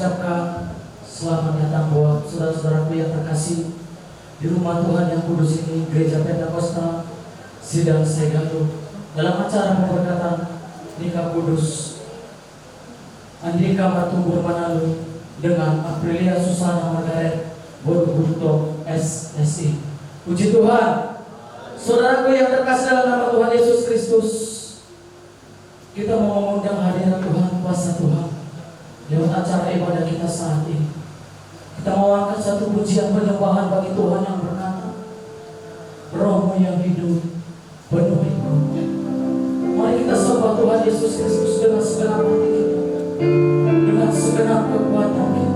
mengucapkan selamat datang buat saudara-saudaraku yang terkasih di rumah Tuhan yang kudus ini, Gereja Pentakosta Sidang Segalu, dalam acara pemberkatan nikah kudus Andika Matumbur Manalu dengan Aprilia Susana Margaret Borbunto SSI. Puji Tuhan. Saudaraku yang terkasih dalam nama Tuhan Yesus Kristus, kita mau mengundang hadirat Tuhan, kuasa Tuhan lewat acara ibadah kita saat ini. Kita mau angkat satu pujian penyembahan bagi Tuhan yang berkata, Rohmu yang hidup penuhi ku. Mari kita sembah Tuhan Yesus Kristus dengan segenap hati kita, dengan segenap kekuatan kita.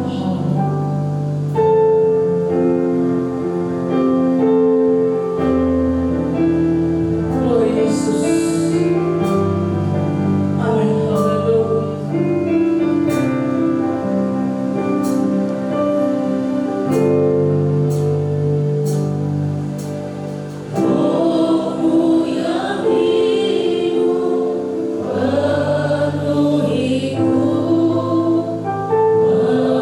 Oh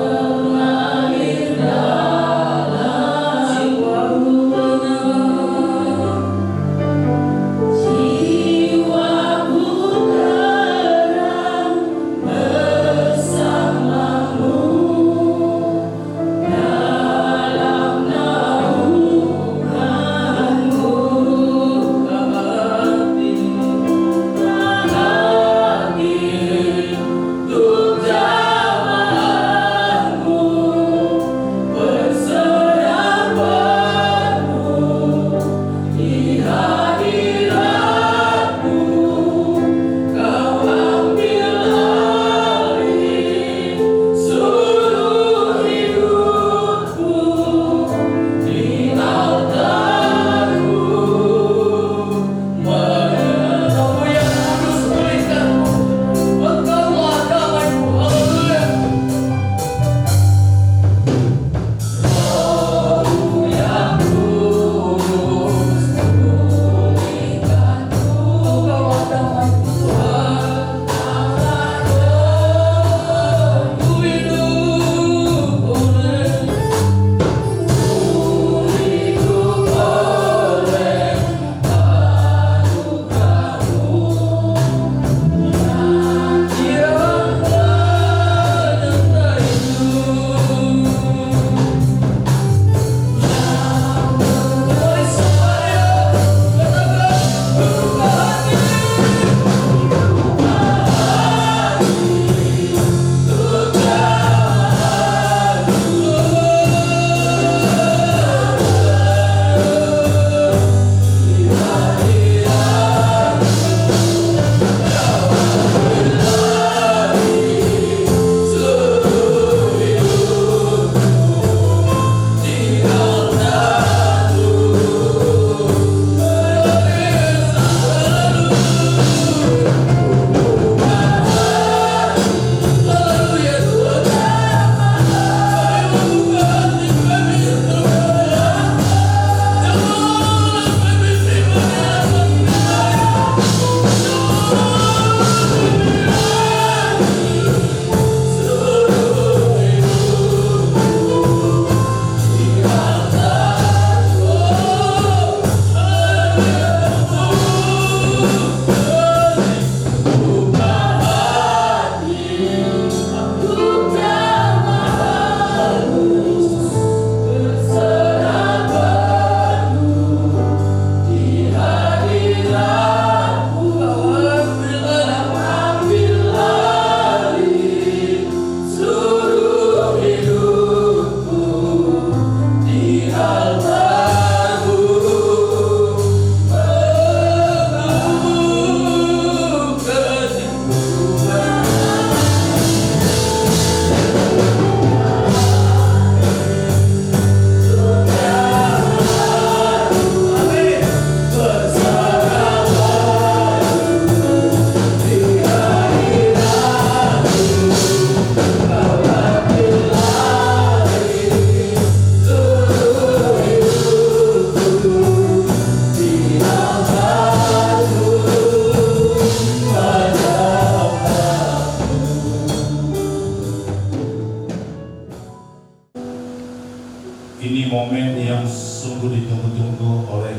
momen yang sungguh ditunggu-tunggu oleh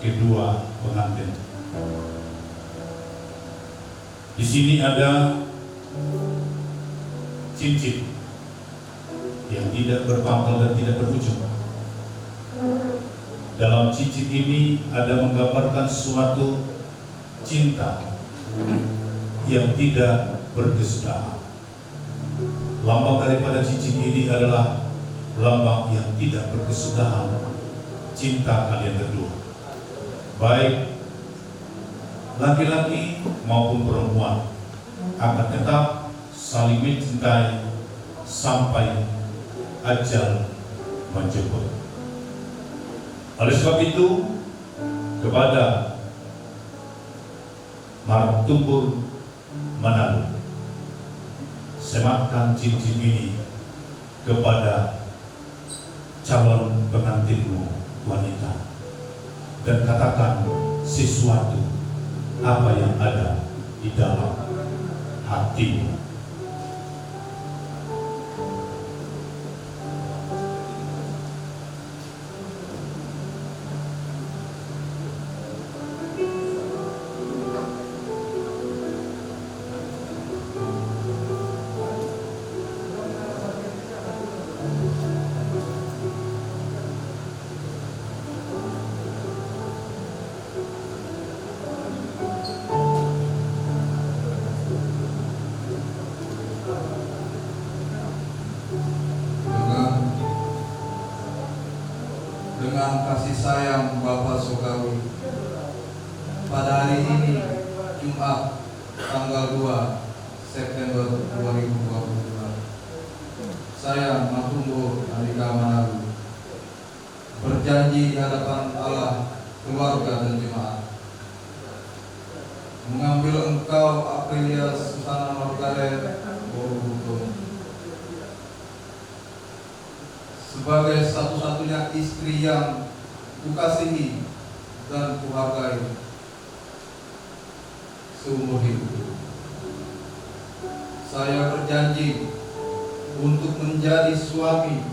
kedua pengantin. Di sini ada cincin yang tidak berpangkal dan tidak berujung. Dalam cincin ini ada menggambarkan suatu cinta yang tidak berkesudahan. Lambang daripada cincin ini adalah lambang yang tidak berkesudahan, cinta kalian berdua, baik laki-laki maupun perempuan, akan tetap saling mencintai sampai ajal menjemput. Oleh sebab itu, kepada Martumbur Manado, sematkan cincin ini kepada calon pengantinmu wanita dan katakan sesuatu apa yang ada di dalam hatimu. Dengan kasih sayang Bapak Sogawi, pada hari ini Jumat tanggal 2 September 2022, saya Martumbur Andika Manado berjanji di hadapan Allah, keluarga dan jemaat mengambil engkau Aprilia Susana Margaret Borobudur sebagai satu-satunya istri yang kukasihi dan kuhargai seumur hidup. Saya berjanji untuk menjadi suami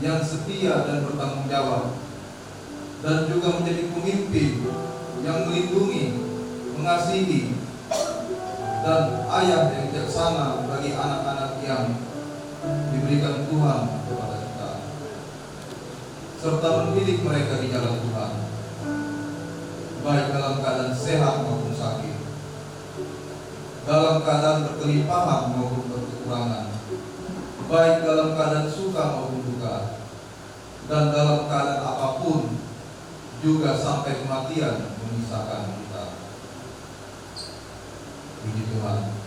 yang setia dan bertanggung jawab, dan juga menjadi pemimpin yang melindungi, mengasihi, dan ayah yang bijaksana bagi anak-anak yang diberikan Tuhan kepada kita, serta mendidik mereka di jalan Tuhan, baik dalam keadaan sehat maupun sakit, dalam keadaan berkelimpahan maupun berkekurangan, baik dalam keadaan suka maupun duka, dan dalam keadaan apapun, juga sampai kematian memisahkan kita. Puji Tuhan.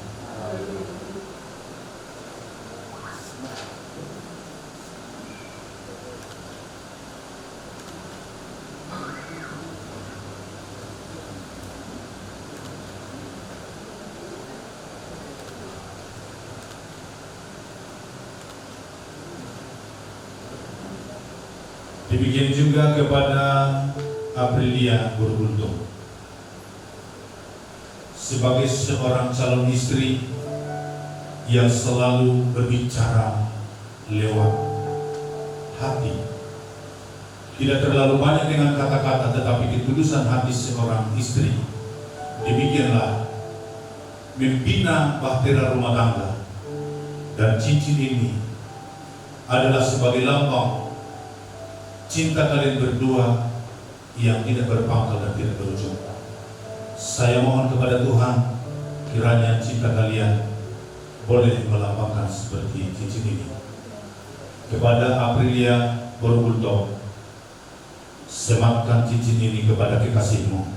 Demikian juga kepada Aprilia Borobudur sebagai seorang calon istri yang selalu berbicara lewat hati, tidak terlalu banyak dengan kata-kata, tetapi ketulusan hati seorang istri. Demikianlah membina bahtera rumah tangga, dan cincin ini adalah sebagai lambang cinta kalian berdua yang tidak berpangkal dan tidak berujung. Saya mohon kepada Tuhan, kiranya cinta kalian boleh melambangkan seperti cincin ini. Kepada Aprilia Borobudur, sematkan cincin ini kepada kekasihmu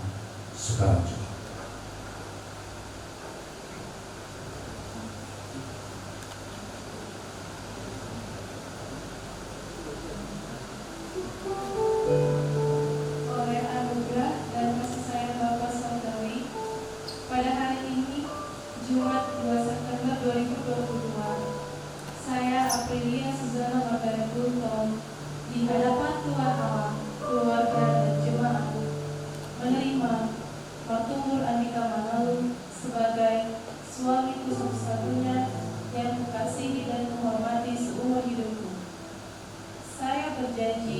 sekarang juga. Jumat 2 September 2022, saya Aprilia Susana Margaret Borobudur di hadapan Tuhan Allah, keluarga dan jemaat menerima Martumbur Andika Manado sebagai suamiku satu-satunya yang kukasihi dan menghormati seumur hidupku. Saya berjanji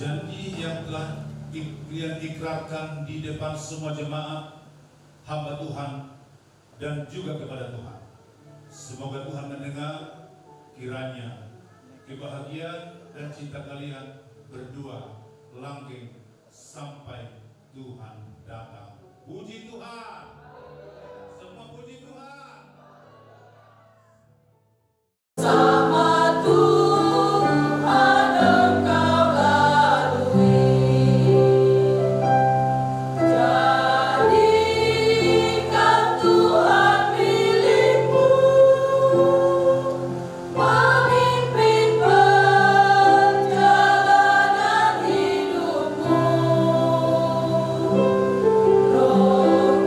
janji yang telah kalian ikrarkan di depan semua jemaat hamba Tuhan dan juga kepada Tuhan. Semoga Tuhan mendengar, kiranya kebahagiaan dan cinta kalian berdua langgeng sampai Tuhan datang. Puji Tuhan. Semua puji Tuhan. Sama Tuhan engkau lalui, jadikan Tuhan milikmu, memimpin perjalanan hidupmu. Roh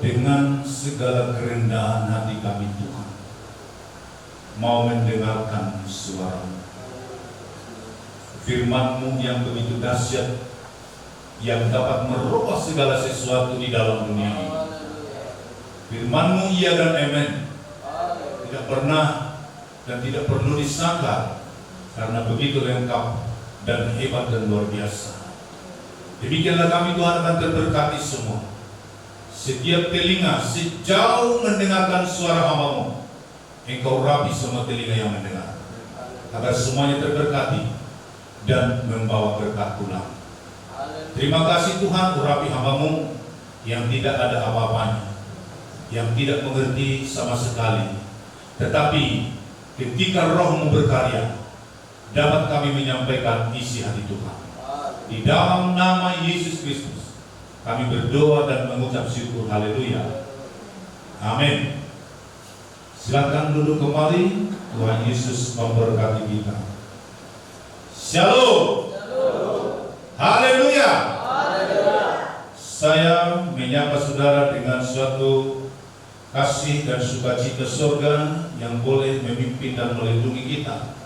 dengan segala kerendahan hati kami Tuhan, mau mendengarkan suara-Mu. Firman-Mu yang begitu dahsyat, yang dapat merubah segala sesuatu di dalam dunia ini. Firman-Mu iya dan amen. Tidak pernah dan tidak perlu disangka, karena begitu lengkap dan hebat dan luar biasa. Demikianlah kami Tuhan akan terberkati semua. Setiap telinga sejauh mendengarkan suara hamba-Mu, Engkau rapi semua telinga yang mendengar, agar semuanya terberkati dan membawa berkat pulang. Terima kasih Tuhan, urapi hamba-Mu yang tidak ada apa-apanya, yang tidak mengerti sama sekali, tetapi ketika Roh-Mu berkarya, dapat kami menyampaikan isi hati Tuhan. Di dalam nama Yesus Kristus kami berdoa dan mengucap syukur. Haleluya. Amin. Silakan duduk kembali. Tuhan Yesus memberkati kita. Shalom. Haleluya. Saya menyapa saudara dengan suatu kasih dan sukacita surga yang boleh memimpin dan melindungi kita.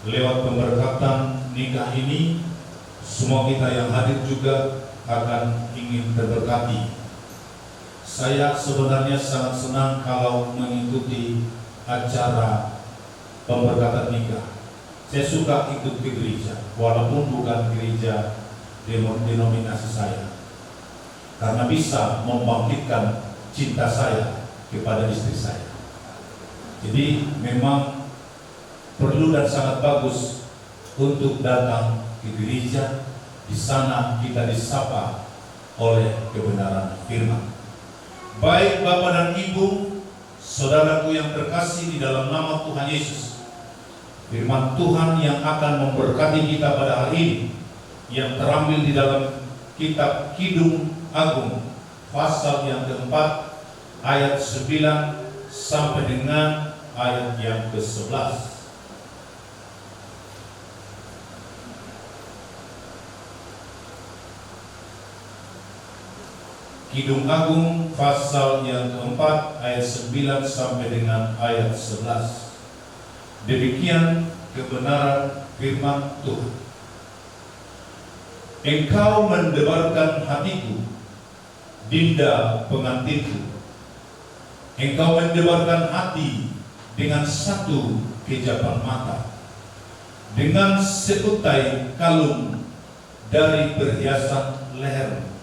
Lewat pemberkatan nikah ini, semua kita yang hadir juga akan ingin terberkati. Saya sebenarnya sangat senang kalau mengikuti acara pemberkatan nikah. Saya suka ikut ke gereja, walaupun bukan gereja denominasi saya, karena bisa membangkitkan cinta saya kepada istri saya. Jadi memang perlu dan sangat bagus untuk datang ke gereja. Di sana kita disapa oleh kebenaran firman. Baik Bapak dan Ibu, saudaraku yang terkasih di dalam nama Tuhan Yesus, firman Tuhan yang akan memberkati kita pada hari ini, yang terambil di dalam kitab Kidung Agung pasal yang keempat, ayat 9 sampai dengan ayat yang ke-11. Kidung Agung pasal yang keempat, ayat 9 sampai dengan ayat 11. Demikian kebenaran firman Tuhan. Engkau mendebarkan hatiku, Dinda pengantinku. Engkau mendebarkan hati dengan satu kejapan mata, dengan seutai kalung dari perhiasan lehermu.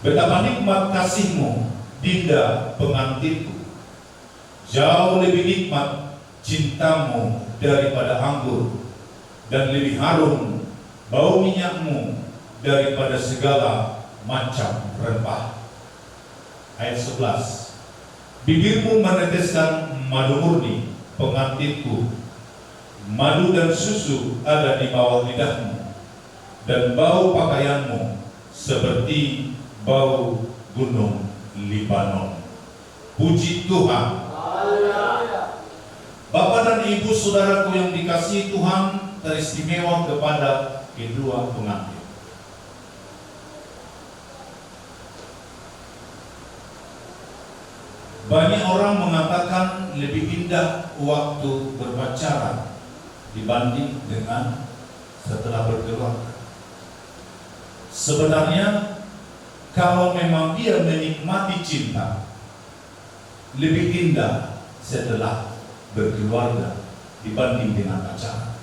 Betapa nikmat kasih-Mu, Dinda pengantinku. Jauh lebih nikmat cinta-Mu daripada anggur, dan lebih harum bau minyak-Mu daripada segala macam rempah. Ayat 11. Bibir-Mu meneteskan madu murni, pengantinku. Madu dan susu ada di bawah lidah-Mu, dan bau pakaian-Mu seperti bau gunung Libanon. Puji Tuhan. Bapak dan Ibu saudaraku yang dikasihi Tuhan, teristimewa kepada kedua pengantin. Banyak orang mengatakan lebih indah waktu berpacaran dibanding dengan setelah berkeluarga. Sebenarnya kalau memang dia menikmati cinta, lebih indah setelah berkeluarga dibanding dengan pacaran.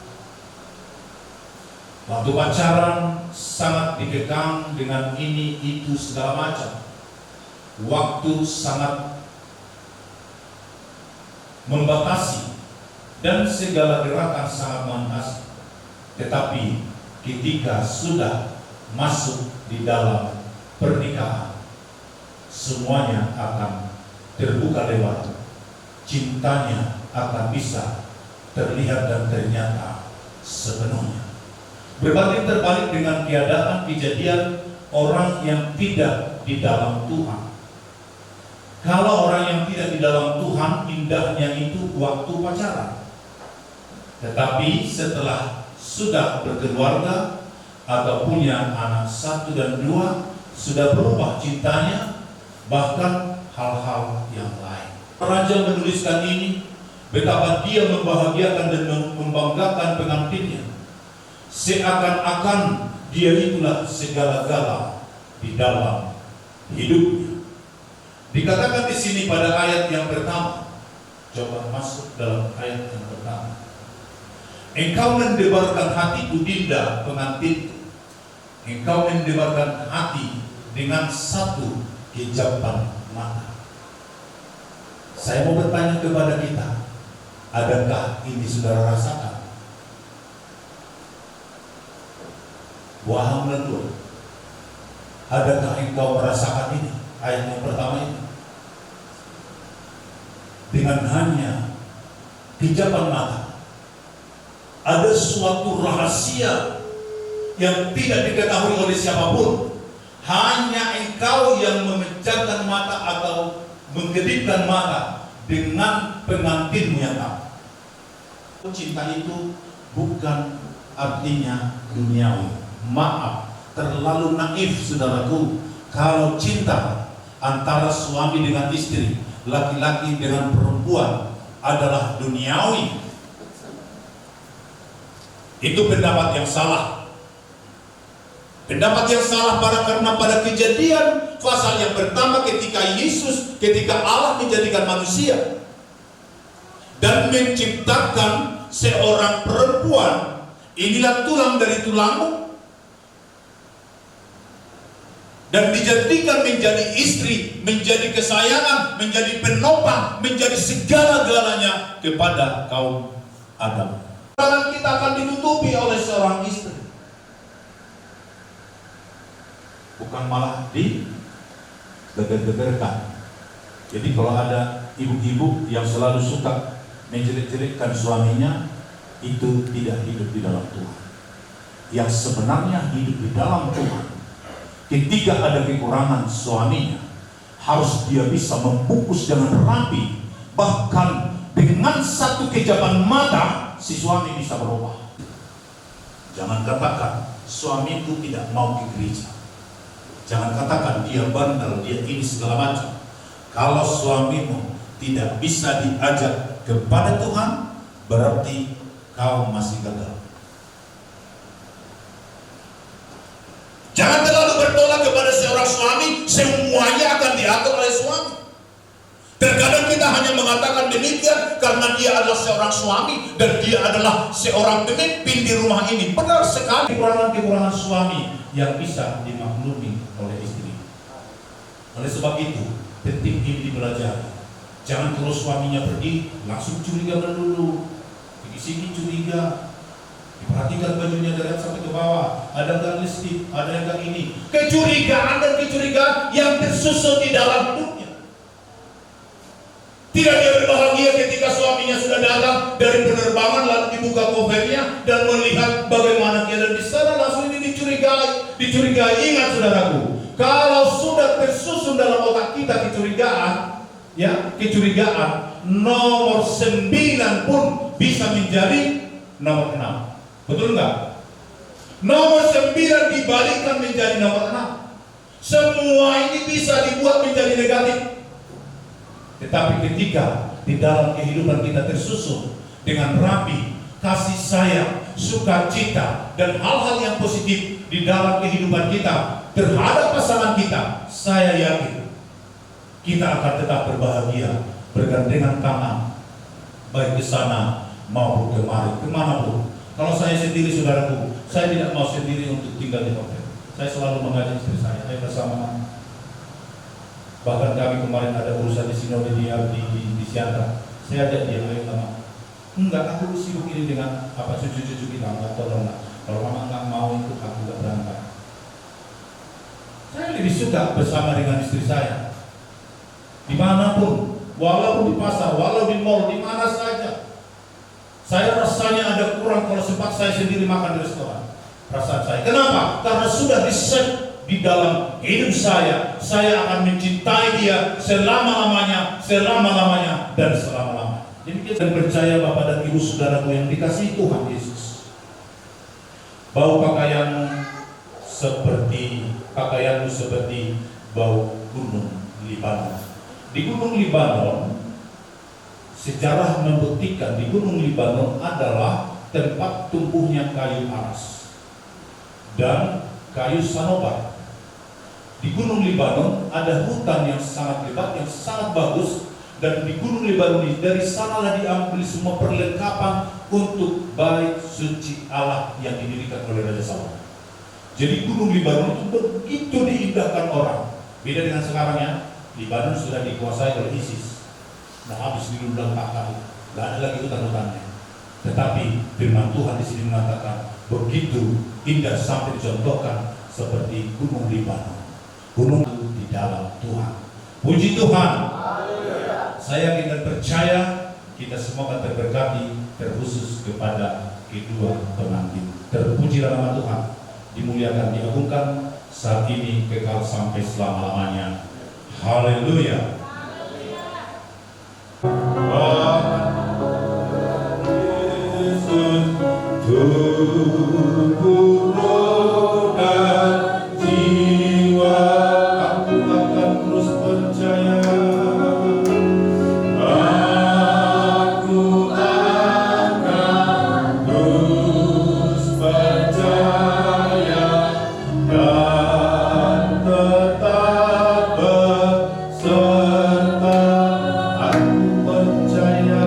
Waktu pacaran sangat dikekang dengan ini itu segala macam. Waktu sangat membatasi dan segala gerakan sangat membatasi. Tetapi ketika sudah masuk di dalam pernikahan, semuanya akan terbuka lebar. Cintanya akan bisa terlihat dan ternyata sepenuhnya. Berbanding terbalik dengan keadaan kejadian orang yang tidak di dalam Tuhan. Kalau orang yang tidak di dalam Tuhan, indahnya itu waktu pacaran. Tetapi setelah sudah berkeluarga atau punya anak 1 dan 2, sudah berubah cintanya, bahkan hal-hal yang lain. Raja menuliskan ini, betapa dia membahagiakan dan membanggakan pengantinnya, seakan-akan dia itulah segala-gala di dalam hidupnya. Dikatakan di sini pada ayat yang pertama, coba masuk dalam ayat yang pertama. Engkau mendebarkan hatiku, Dinda pengantinku. Engkau mendebarkan hati dengan satu kejapan mata. Saya mau bertanya kepada kita, adakah ini saudara rasakan? Waham leluhur, adakah engkau merasakan ini? Ayat yang pertama ini, dengan hanya kejapan mata, ada suatu rahasia yang tidak diketahui oleh siapapun. Hanya engkau yang memejamkan mata atau mengkedipkan mata dengan pengantinmu yang tahu. Cinta itu bukan artinya duniawi. Maaf, terlalu naif saudaraku kalau cinta antara suami dengan istri, laki-laki dengan perempuan adalah duniawi. Itu pendapat yang salah. Pendapat yang salah karena pada Kejadian pasal yang pertama, ketika Allah menjadikan manusia dan menciptakan seorang perempuan, inilah tulang dari tulangmu, dan dijadikan menjadi istri, menjadi kesayangan, menjadi penopang, menjadi segala-galanya kepada kaum Adam. Kita akan ditutupi oleh seorang istri, bukan malah digeger-gegerkan. Jadi kalau ada ibu-ibu yang selalu suka menjelek-jelekkan suaminya, itu tidak hidup di dalam Tuhan. Yang sebenarnya hidup di dalam Tuhan, ketika ada kekurangan suaminya, harus dia bisa membungkus dengan rapi, bahkan dengan satu kejapan mata si suami bisa berubah. Jangan katakan suamiku tidak mau ke gereja. Jangan katakan dia bandel, dia ini segala macam. Kalau suamimu tidak bisa diajak kepada Tuhan, berarti kau masih gagal. Jangan terlalu bertolak kepada seorang suami, semuanya akan diatur oleh suami. Terkadang kita hanya mengatakan demikian karena dia adalah seorang suami dan dia adalah seorang pemimpin di rumah ini. Benar sekali, kekurangan-kekurangan suami yang bisa dimaklumi oleh istri. Oleh sebab itu, penting ini dipelajari. Jangan kalau suaminya pergi, langsung curiga dulu. Di sini curiga. Diperhatikan bajunya dari atas sampai ke bawah. Ada nggak listrik? Ada nggak ini? Kecurigaan dan kecurigaan yang tersusun di dalam hidupnya. Tidak dia berbahagia ketika suaminya sudah datang dari penerbangan lalu dibuka covernya dan melihat bagaimana keadaan di sana, langsung ini dicurigai. Ingat saudaraku, kalau sudah tersusun dalam otak kita kecurigaan, nomor 9 pun bisa menjadi nomor 6. Betul enggak? Nomor 9 dibalikkan menjadi nomor 6. Semua ini bisa dibuat menjadi negatif. Tetapi ketika di dalam kehidupan kita tersusun dengan rapi, kasih sayang, sukacita, dan hal-hal yang positif di dalam kehidupan kita terhadap pasangan kita, saya yakin kita akan tetap berbahagia, bergandengan tangan, baik ke sana maupun kemari, kemanapun. Kalau saya sendiri saudaraku, saya tidak mau sendiri untuk tinggal di hotel. Saya selalu mengajak istri saya bersama. Bahkan kami kemarin ada urusan di Sinode di Siantar. Saya ajak dia, ayo mama. Enggak, aku sibuk ini dengan cucu-cucu kita, enggak, tolong lah. Kalau mama enggak mau ikut, aku enggak berangkat. Saya lebih suka bersama dengan istri saya. Dimanapun, walaupun di pasar, walau di mall, di mana saja. Saya rasanya ada kurang kalau sempat saya sendiri makan di restoran. Perasaan saya. Kenapa? Karena sudah di-set di dalam hidup saya akan mencintai dia selama-lamanya, dan selama-lamanya. Jadi kita percaya Bapak dan Ibu saudaraku yang dikasihi Tuhan Yesus. Bau pakaianmu seperti pakaianmu seperti bau gunung Libanon. Di gunung Libanon, sejarah membuktikan di gunung Libanon adalah tempat tumbuhnya kayu aras dan kayu sanobar. Di gunung Libanon ada hutan yang sangat lebat, yang sangat bagus, dan di gunung Libanon ini dari sanalah diambil semua perlengkapan untuk bait suci Allah yang didirikan oleh Raja Salomo. Jadi gunung Libanon itu begitu diindahkan orang. Beda dengan sekarang ya, Libanon sudah dikuasai oleh ISIS. Nah, habis dilundang kakak, nggak ada lagi hutan-hutannya. Tetapi firman Tuhan di sini mengatakan begitu indah sampai dicontohkan seperti gunung Libanon. Gunung itu di dalam Tuhan. Puji Tuhan. Saya yakin dan percaya kita semua akan terberkati, terkhusus kepada kedua pengantin. Terpujilah nama Tuhan, dimuliakan, diagungkan saat ini kekal sampai selama-lamanya. Haleluya. Yesus tubuh, roh dan jiwa, aku akan terus percaya. Aku akan terus percaya dan tetap berserta. Aku percaya.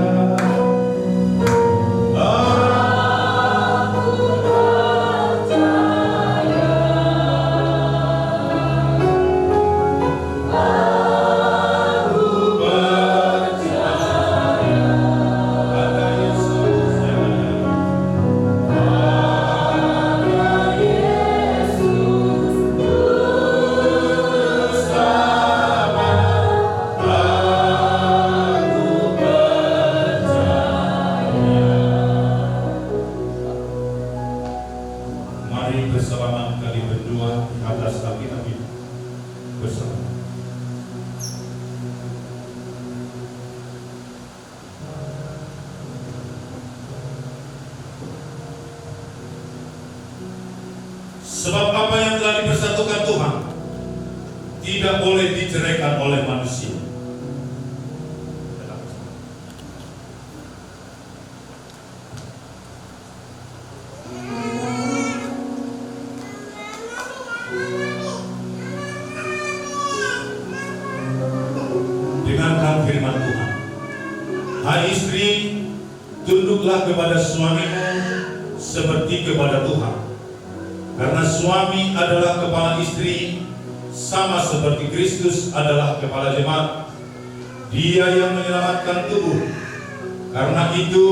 Mari bersama kali berdua di atas Alkitab ini bersama. Sebab apa yang telah dipersatukan Tuhan tidak boleh diceraikan oleh manusia. Dengarkan firman Tuhan. Hai istri, tunduklah kepada suamimu seperti kepada Tuhan. Karena suami adalah kepala istri, sama seperti Kristus adalah kepala jemaat. Dia yang menyelamatkan tubuh. Karena itu,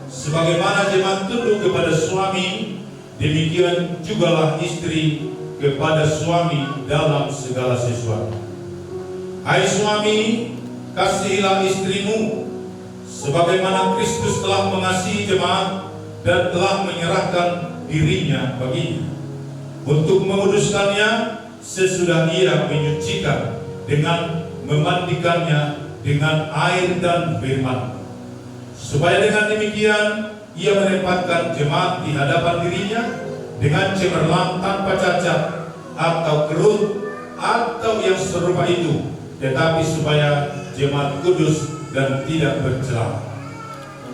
sebagaimana jemaat tunduk kepada suami, demikian jugalah istri kepada suami dalam segala sesuatu. Hai suami, kasihilah istrimu sebagaimana Kristus telah mengasihi jemaat dan telah menyerahkan dirinya baginya untuk menguduskannya sesudah ia menyucikan dengan memandikannya dengan air dan firman, supaya dengan demikian ia menempatkan jemaat di hadapan dirinya dengan cemerlang tanpa cacat atau kerut atau yang serupa itu, tetapi supaya jemaat kudus dan tidak bercela.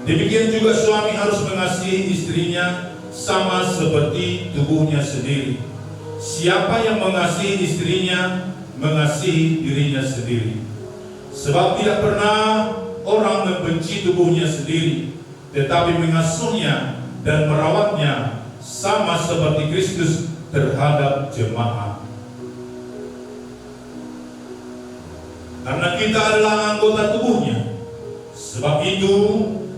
Demikian juga suami harus mengasihi istrinya sama seperti tubuhnya sendiri. Siapa yang mengasihi istrinya, mengasihi dirinya sendiri. Sebab tidak pernah orang membenci tubuhnya sendiri, tetapi mengasuhnya dan merawatnya sama seperti Kristus terhadap jemaat. Karena kita adalah anggota tubuhnya. Sebab itu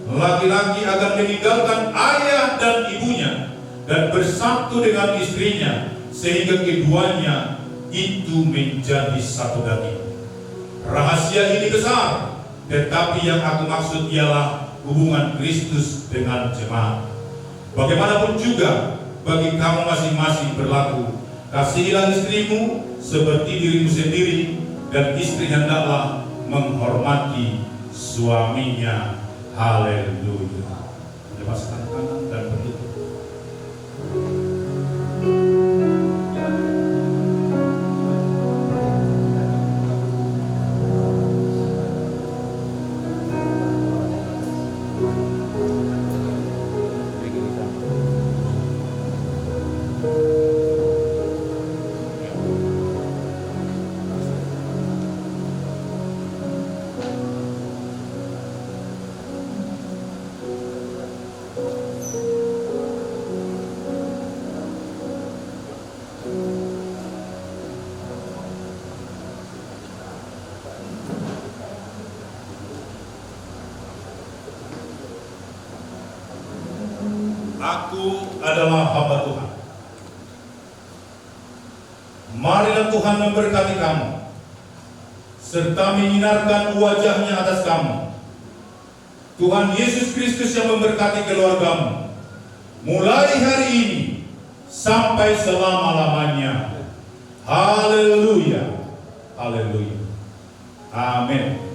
laki-laki akan meninggalkan ayah dan ibunya dan bersatu dengan istrinya, sehingga keduanya itu menjadi satu daging. Rahasia ini besar, tetapi yang aku maksud ialah hubungan Kristus dengan jemaat. Bagaimanapun juga bagi kamu masing-masing berlaku, kasihilah istrimu seperti dirimu sendiri, dan istri hendaklah menghormati suaminya. Haleluya. Lepaskan tangan dan berlutut. aku adalah hamba Tuhan. Marilah Tuhan memberkati kamu, serta menyinarkan wajahnya atas kamu. Tuhan Yesus Kristus yang memberkati keluargamu, mulai hari ini sampai selama-lamanya. Haleluya, haleluya, amin.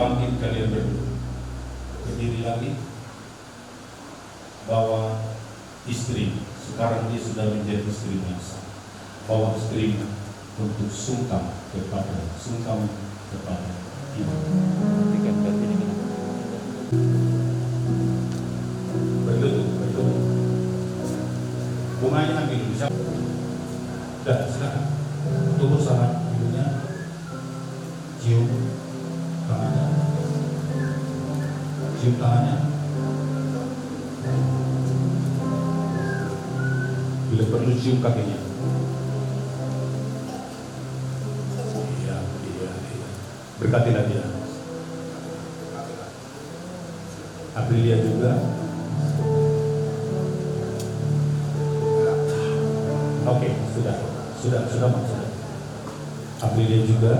Bangkit kalian berdua, berdiri lagi. Bawa istri, sekarang dia sudah menjadi istri yang sah. Bawa istri untuk sungkam kepada ibu. Berlutut. Bunganya ambil dulu. Sudah, silakan. Tunggu sama ibunya. Cium tangannya. Cium tangannya. Bila perlu cium kakinya. Iya. Berkatilah dia. Aprilia juga. Oke, sudah maksudnya. Aprilia juga.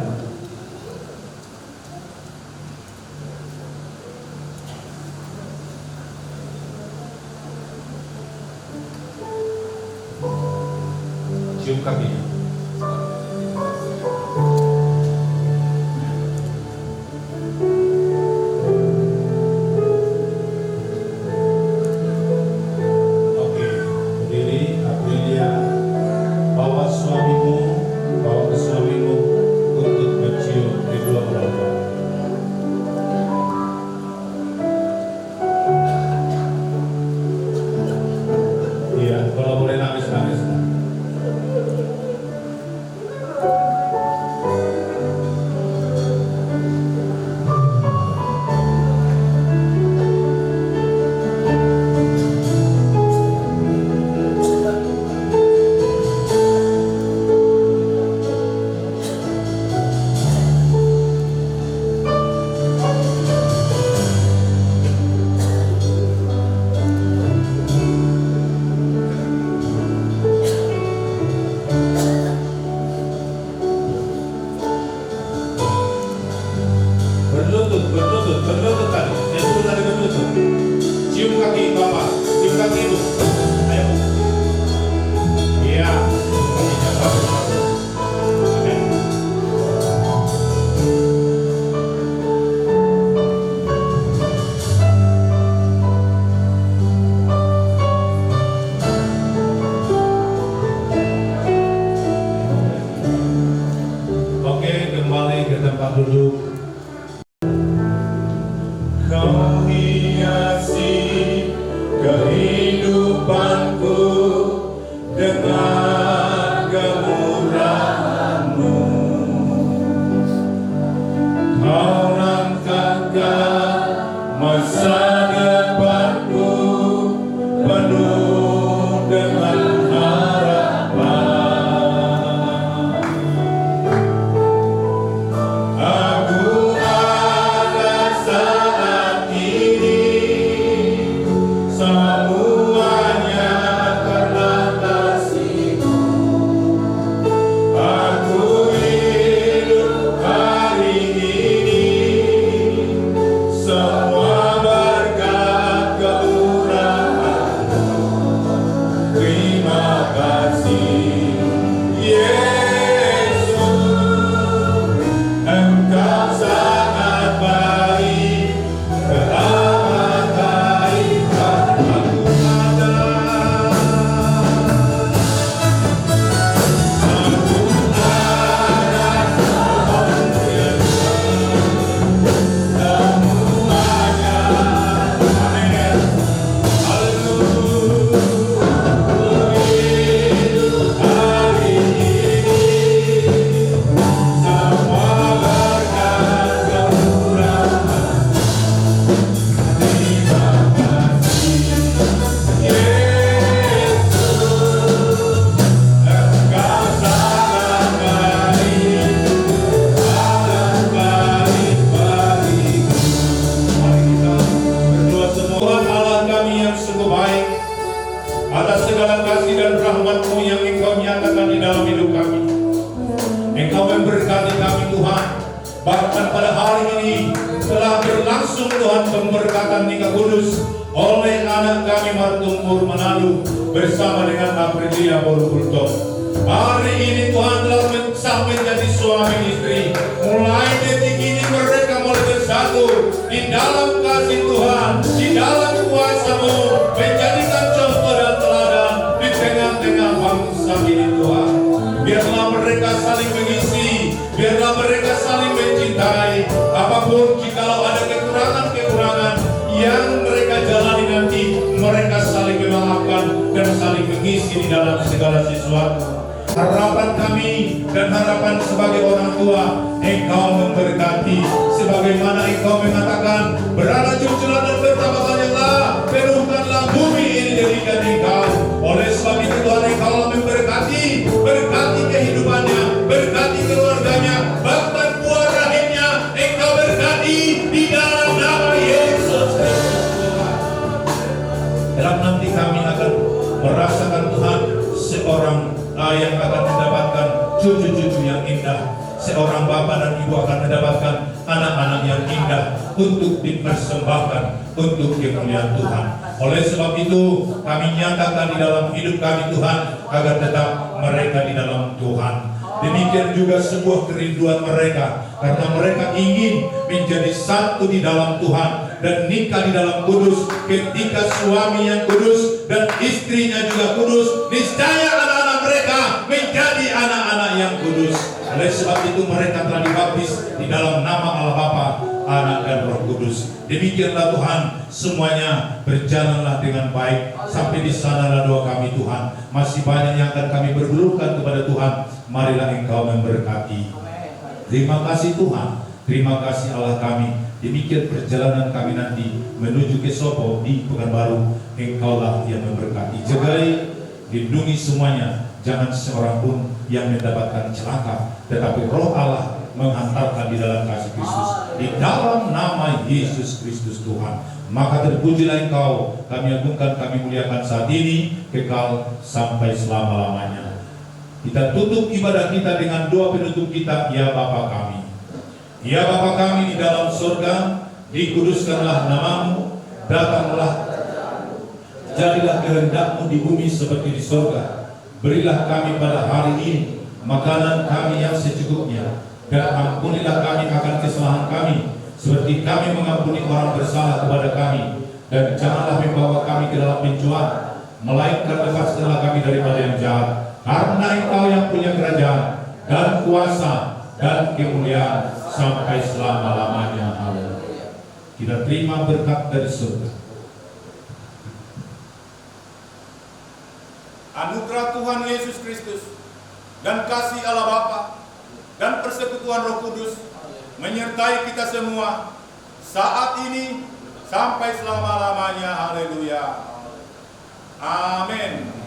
Cium kakinya. Oke, berdiri. Aprilia, bawa ke suamimu untuk mencium kedua orang tua. Iya, kalau boleh nangis. Berlutut tadi. Saya suruh tadi berlutut. Cium kaki bapak, cium kaki ibu. Ayo. Iya. Oke. Oke, kembali ke tempat duduk. Kau hiasi kehidupanku dengan kemurahan-Mu. Kau rangkakan masa depanku penuh dengan harapan. Aku ada saat ini, semuanya karena kasih-Mu. Aku hidup hari ini, semua telah berlangsung Tuhan pemberkatan nikah kudus oleh anak kami Martumur Manado bersama dengan Aprilia Borobulto. Hari ini Tuhan telah sah menjadi suami istri. Mulai detik ini mereka mulai bersatu di dalam kasih Tuhan, di dalam kuasa-Mu, menjadikan contoh dan teladan di tengah-tengah bangsa ini Tuhan. Biarlah mereka saling mengisi, biarlah mereka saling mencintai. Apapun jikalau ada kekurangan-kekurangan yang mereka jalani nanti, mereka saling memaafkan dan saling mengisi di dalam segala sesuatu. Harapan kami dan harapan sebagai orang tua, Engkau memberkati sebagaimana Engkau mengatakan, berada cuculah dan bertambah-banyaklah, penuhkanlah bumi ini jadikan Engkau. Oleh sebab itu Tuhan, Engkau memberkati, berkati kehidupannya, berkati keluarganya, bahkan buah rahimnya Engkau berkati di dalam nama Yesus Kristus Tuhan. Dalam nanti kami akan merasakan Tuhan seorang yang akan mendapatkan cucu-cucu yang indah. Seorang bapak dan ibu akan mendapatkan anak-anak yang indah untuk dipersembahkan untuk kemuliaan Tuhan. Oleh sebab itu kami nyatakan di dalam hidup kami Tuhan, agar tetap mereka di dalam Tuhan. Demikian juga sebuah kerinduan mereka, karena mereka ingin menjadi satu di dalam Tuhan dan nikah di dalam kudus. Ketika suami yang kudus dan istrinya juga kudus, niscaya anak-anak mereka menjadi anak-anak yang kudus. Oleh sebab itu mereka telah dibaptis di dalam nama Allah Bapa, Anak dan Roh Kudus. Demikianlah Tuhan, semuanya berjalanlah dengan baik. Sampai di sanalah doa kami Tuhan. Masih banyak yang akan kami bergeluhkan kepada Tuhan. Marilah Engkau memberkati. Terima kasih Tuhan, terima kasih Allah kami. Demikian perjalanan kami nanti menuju ke Sopo di Pekanbaru. Engkaulah yang memberkati. Jagai, lindungi semuanya. Jangan seorang pun yang mendapatkan celaka, tetapi Roh Allah menghantarkan di dalam kasih Kristus, di dalam nama Yesus Kristus Tuhan. Maka terpujilah Engkau, kami agungkan, kami muliakan saat ini, kekal sampai selama-lamanya. Kita tutup ibadah kita dengan doa penutup kita, ya Bapa kami. Ya Bapa kami di dalam surga, dikuduskanlah namamu, datanglah, jadilah kehendak-Mu di bumi seperti di surga. Berilah kami pada hari ini makanan kami yang secukupnya, dan ampunilah kami akan kesalahan kami, seperti kami mengampuni orang bersalah kepada kami. Dan janganlah membawa kami ke dalam pencobaan, melainkan lepaskanlah kami daripada yang jahat. Karena Engkau yang punya kerajaan dan kuasa dan kemuliaan sampai selama-lamanya. Amin. Kita terima berkat dari surga. Anugerah Tuhan Yesus Kristus dan kasih Allah Bapa dan persekutuan Roh Kudus menyertai kita semua saat ini sampai selama-lamanya. Haleluya. Amin.